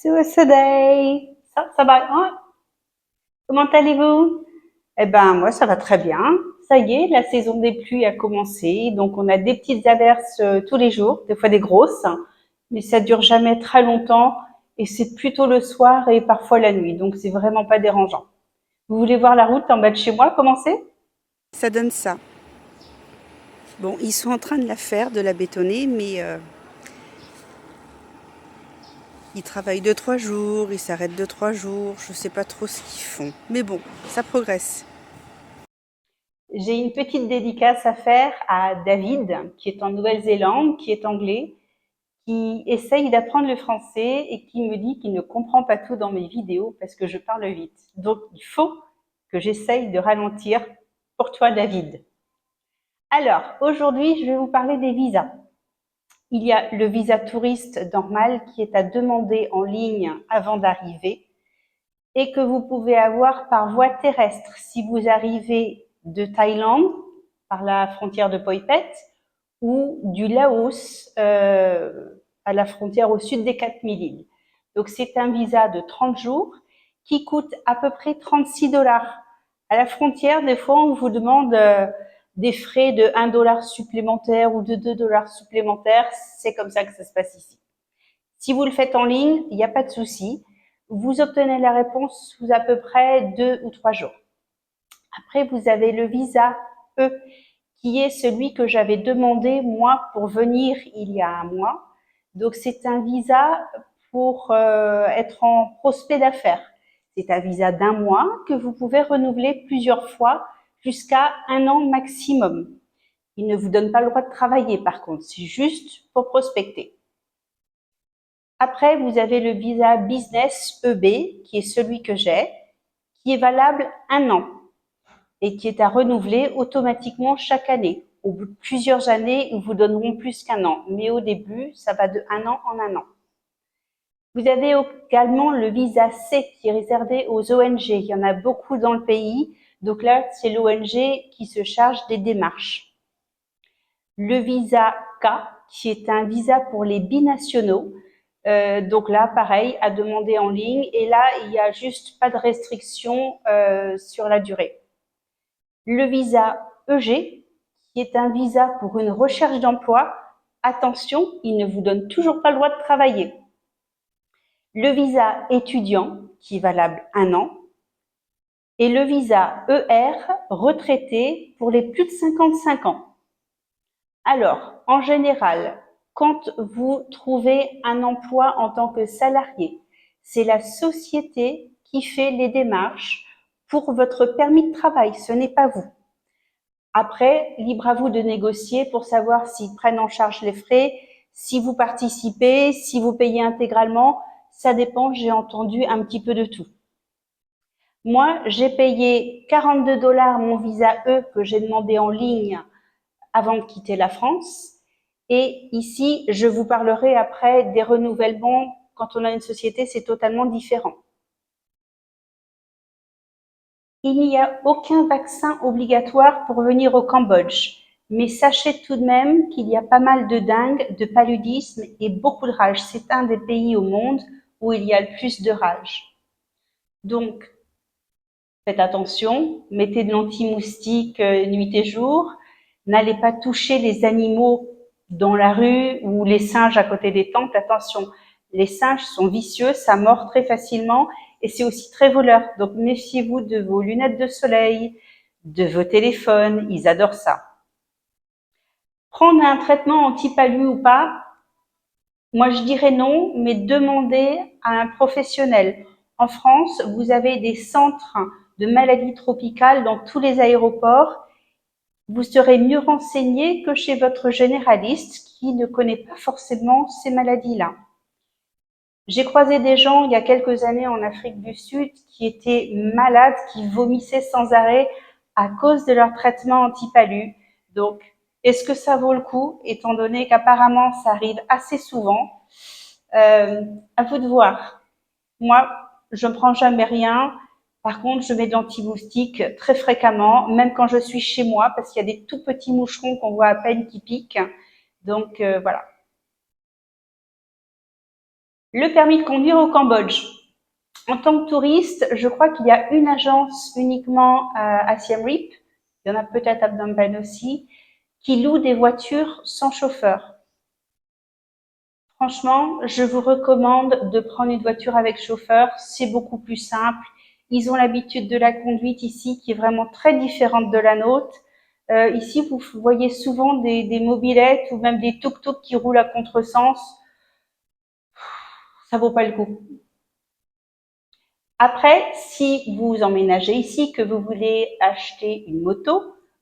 Suicide. Ça va, hein? Comment allez-vous? Eh ben, moi, ça va très bien. Ça y est, la saison des pluies a commencé. Donc, on a des petites averses tous les jours, des fois des grosses, mais ça dure jamais très longtemps et c'est plutôt le soir et parfois la nuit. Donc, c'est vraiment pas dérangeant. Vous voulez voir la route en bas de chez moi? Comment c'est? Ça donne ça. Bon, ils sont en train de la faire, de la bétonner, mais ils travaillent 2, 3 jours, ils s'arrêtent 2, 3 jours. Je sais pas trop ce qu'ils font. Mais bon, ça progresse. J'ai une petite dédicace à faire à David, qui est en Nouvelle-Zélande, qui est anglais, qui essaye d'apprendre le français et qui me dit qu'il ne comprend pas tout dans mes vidéos parce que je parle vite. Donc, il faut que j'essaye de ralentir pour toi, David. Alors, aujourd'hui, je vais vous parler des visas. Il y a le visa touriste normal qui est à demander en ligne avant d'arriver et que vous pouvez avoir par voie terrestre si vous arrivez de Thaïlande, par la frontière de Poi Phet, ou du Laos à la frontière au sud des 4000 îles. Donc c'est un visa de 30 jours qui coûte à peu près 36 $. À la frontière, des fois, on vous demande des frais de 1 $ supplémentaire ou de 2 $ supplémentaires. C'est comme ça que ça se passe ici. Si vous le faites en ligne, il n'y a pas de souci. Vous obtenez la réponse sous à peu près 2 ou 3 jours. Après, vous avez le visa E, qui est celui que j'avais demandé, moi, pour venir il y a un mois. Donc, c'est un visa pour être en prospect d'affaires. C'est un visa d'un mois que vous pouvez renouveler plusieurs fois jusqu'à 1 an maximum. Il ne vous donne pas le droit de travailler, par contre. C'est juste pour prospecter. Après, vous avez le visa Business EB, qui est celui que j'ai, qui est valable 1 an et qui est à renouveler automatiquement chaque année. Au bout de plusieurs années, ils vous donneront plus qu'1 an, mais au début, ça va de 1 an en 1 an. Vous avez également le visa C qui est réservé aux ONG. Il y en a beaucoup dans le pays, donc là, c'est l'ONG qui se charge des démarches. Le visa K, qui est un visa pour les binationaux. Donc là, pareil, à demander en ligne. Et là, il n'y a juste pas de restriction sur la durée. Le visa EG, qui est un visa pour une recherche d'emploi. Attention, il ne vous donne toujours pas le droit de travailler. Le visa étudiant, qui est valable 1 an. Et le visa ER, retraité, pour les plus de 55 ans. Alors, en général, quand vous trouvez un emploi en tant que salarié, c'est la société qui fait les démarches pour votre permis de travail, ce n'est pas vous. Après, libre à vous de négocier pour savoir s'ils prennent en charge les frais, si vous participez, si vous payez intégralement, ça dépend, j'ai entendu un petit peu de tout. Moi, j'ai payé 42 $ mon visa E que j'ai demandé en ligne avant de quitter la France. Et ici, je vous parlerai après des renouvellements. Quand on a une société, c'est totalement différent. Il n'y a aucun vaccin obligatoire pour venir au Cambodge, mais sachez tout de même qu'il y a pas mal de dengue, de paludisme et beaucoup de rage. C'est un des pays au monde où il y a le plus de rage. Donc, faites attention, mettez de l'anti-moustique nuit et jour, n'allez pas toucher les animaux dans la rue ou les singes à côté des tentes. Attention, les singes sont vicieux, ça mord très facilement et c'est aussi très voleur. Donc méfiez-vous de vos lunettes de soleil, de vos téléphones, ils adorent ça. Prendre un traitement anti-palu ou pas, moi je dirais non, mais demandez à un professionnel. En France, vous avez des centres de maladies tropicales dans tous les aéroports. Vous serez mieux renseigné que chez votre généraliste qui ne connaît pas forcément ces maladies-là. J'ai croisé des gens il y a quelques années en Afrique du Sud qui étaient malades, qui vomissaient sans arrêt à cause de leur traitement anti-palu. Donc, est-ce que ça vaut le coup, étant donné qu'apparemment ça arrive assez souvent? À vous de voir. Moi, je ne prends jamais rien. Par contre, je mets de l'anti-moustique très fréquemment, même quand je suis chez moi, parce qu'il y a des tout petits moucherons qu'on voit à peine qui piquent. Donc, voilà. Le permis de conduire au Cambodge. En tant que touriste, je crois qu'il y a une agence uniquement à Siem Reap, il y en a peut-être à Phnom Penh aussi, qui loue des voitures sans chauffeur. Franchement, je vous recommande de prendre une voiture avec chauffeur, c'est beaucoup plus simple. Ils ont l'habitude de la conduite ici qui est vraiment très différente de la nôtre. Ici, vous voyez souvent des mobylettes ou même des tuk-tuk qui roulent à contresens. Ça vaut pas le coup. Après, si vous emménagez ici, que vous voulez acheter une moto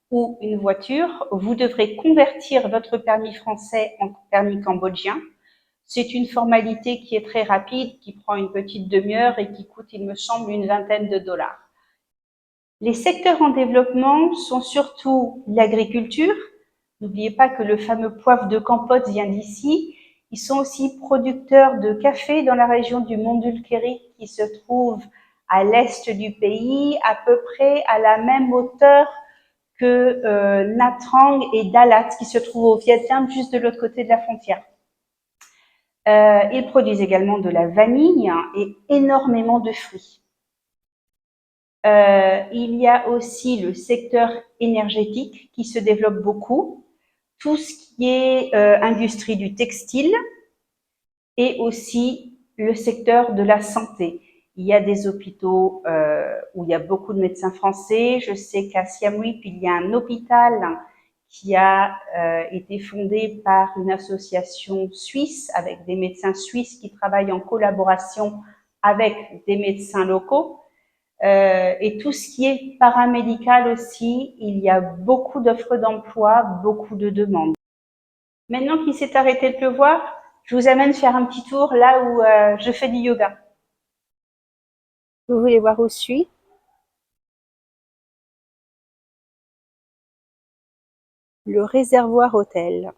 ou une voiture, vous devrez convertir votre permis français en permis cambodgien. C'est une formalité qui est très rapide, qui prend une petite demi-heure et qui coûte, il me semble, une vingtaine de dollars. Les secteurs en développement sont surtout l'agriculture. N'oubliez pas que le fameux poivre de Kampot vient d'ici. Ils sont aussi producteurs de café dans la région du Mont Dulkeri qui se trouve à l'est du pays, à peu près à la même hauteur que Nha Trang et Dalat qui se trouvent au Vietnam, juste de l'autre côté de la frontière. Ils produisent également de la vanille et énormément de fruits. Il y a aussi le secteur énergétique qui se développe beaucoup, tout ce qui est industrie du textile et aussi le secteur de la santé. Il y a des hôpitaux où il y a beaucoup de médecins français. Je sais qu'à Siem Reap, il y a un hôpital qui a été fondé par une association suisse avec des médecins suisses qui travaillent en collaboration avec des médecins locaux. Et tout ce qui est paramédical aussi, il y a beaucoup d'offres d'emploi, beaucoup de demandes. Maintenant qu'il s'est arrêté de pleuvoir, je vous amène faire un petit tour là où je fais du yoga. Vous voulez voir où je suis? Le Réservoir Hôtel,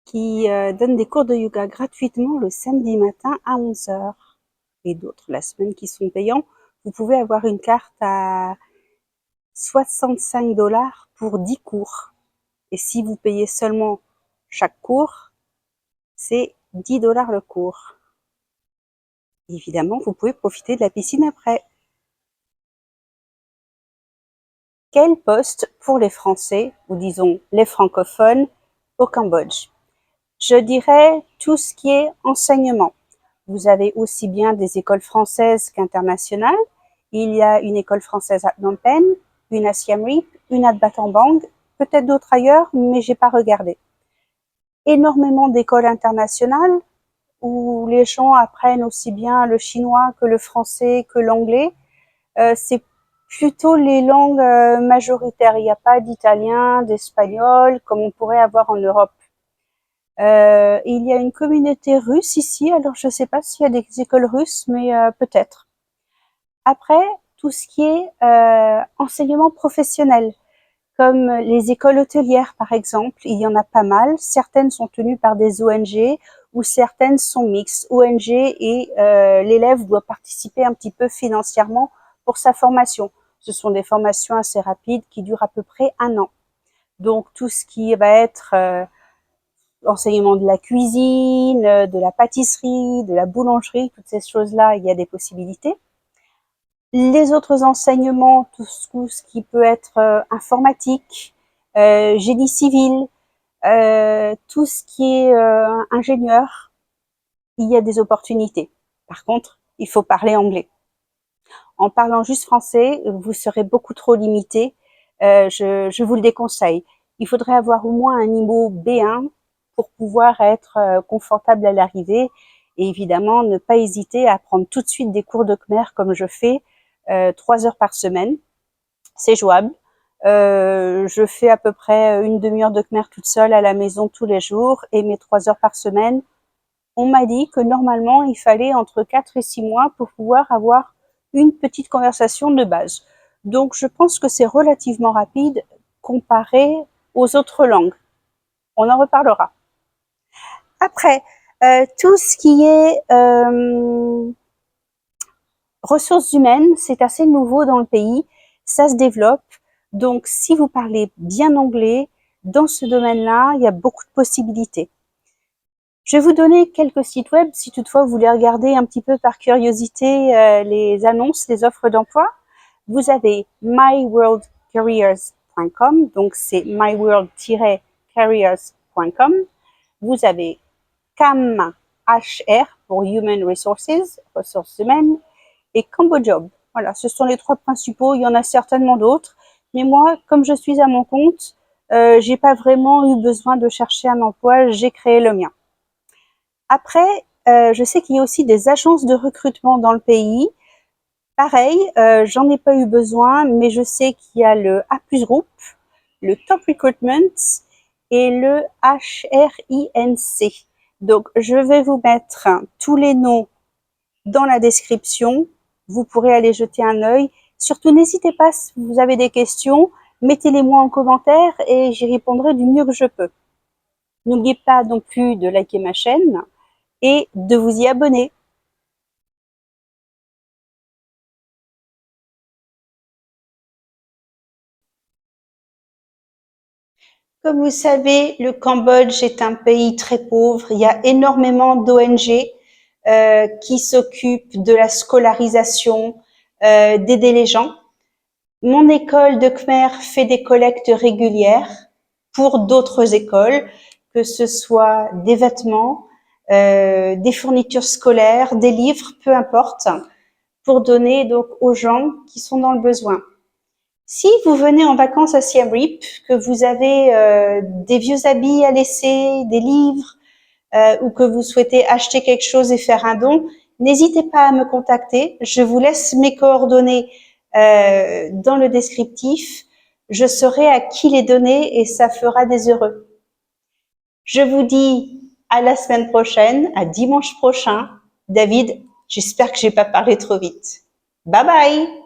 qui donne des cours de yoga gratuitement le samedi matin à 11 heures. Et d'autres la semaine qui sont payants. Vous pouvez avoir une carte à 65 dollars pour 10 cours. Et si vous payez seulement chaque cours, c'est 10 dollars le cours. Évidemment, vous pouvez profiter de la piscine après. Quel poste pour les Français, ou disons les francophones, au Cambodge? Je dirais tout ce qui est enseignement. Vous avez aussi bien des écoles françaises qu'internationales. Il y a une école française à Phnom Penh, une à Siem Reap, une à Battambang, peut-être d'autres ailleurs, mais j'ai pas regardé. Énormément d'écoles internationales où les gens apprennent aussi bien le chinois que le français que l'anglais. C'est plutôt les langues majoritaires. Il n'y a pas d'italien, d'espagnol comme on pourrait avoir en Europe. Il y a une communauté russe ici, alors je ne sais pas s'il y a des écoles russes, mais peut-être. Après, tout ce qui est enseignement professionnel, comme les écoles hôtelières par exemple, il y en a pas mal. Certaines sont tenues par des ONG ou certaines sont mixtes. ONG et l'élève doit participer un petit peu financièrement pour sa formation. Ce sont des formations assez rapides qui durent à peu près 1 an. Donc tout ce qui va être enseignement de la cuisine, de la pâtisserie, de la boulangerie, toutes ces choses-là, il y a des possibilités. Les autres enseignements, tout ce qui peut être informatique, génie civil, tout ce qui est ingénieur, il y a des opportunités. Par contre, il faut parler anglais. En parlant juste français, vous serez beaucoup trop limité. Je vous le déconseille. Il faudrait avoir au moins un niveau B1 pour pouvoir être confortable à l'arrivée. Et évidemment, ne pas hésiter à prendre tout de suite des cours de Khmer comme je fais, 3 heures par semaine. C'est jouable. Je fais à peu près une demi-heure de Khmer toute seule à la maison tous les jours et mes 3 heures par semaine. On m'a dit que normalement, il fallait entre 4 et 6 mois pour pouvoir avoir une petite conversation de base. Donc, je pense que c'est relativement rapide comparé aux autres langues. On en reparlera. Après, tout ce qui est ressources humaines, c'est assez nouveau dans le pays. Ça se développe. Donc, si vous parlez bien anglais, dans ce domaine-là, il y a beaucoup de possibilités. Je vais vous donner quelques sites web si toutefois vous voulez regarder un petit peu par curiosité les annonces, les offres d'emploi. Vous avez myworldcareers.com, donc c'est myworld-careers.com. Vous avez CAM HR pour Human Resources, ressources humaines, et CamboJob. Voilà, ce sont les trois principaux. Il y en a certainement d'autres, mais moi, comme je suis à mon compte, j'ai pas vraiment eu besoin de chercher un emploi. J'ai créé le mien. Après, je sais qu'il y a aussi des agences de recrutement dans le pays. Pareil, j'en ai pas eu besoin, mais je sais qu'il y a le A+ Group, le Top Recruitment et le HRINC. Donc, je vais vous mettre tous les noms dans la description. Vous pourrez aller jeter un œil. Surtout, n'hésitez pas, si vous avez des questions, mettez-les moi en commentaire et j'y répondrai du mieux que je peux. N'oubliez pas non plus de liker ma chaîne et de vous y abonner. Comme vous savez, le Cambodge est un pays très pauvre. Il y a énormément d'ONG qui s'occupent de la scolarisation, d'aider les gens. Mon école de Khmer fait des collectes régulières pour d'autres écoles, que ce soit des vêtements, des fournitures scolaires, des livres, peu importe, pour donner donc aux gens qui sont dans le besoin. Si vous venez en vacances à Siem Reap, que vous avez des vieux habits à laisser, des livres, ou que vous souhaitez acheter quelque chose et faire un don, n'hésitez pas à me contacter. Je vous laisse mes coordonnées dans le descriptif. Je saurai à qui les donner et ça fera des heureux. Je vous dis à la semaine prochaine, à dimanche prochain. David, j'espère que j'ai pas parlé trop vite. Bye bye!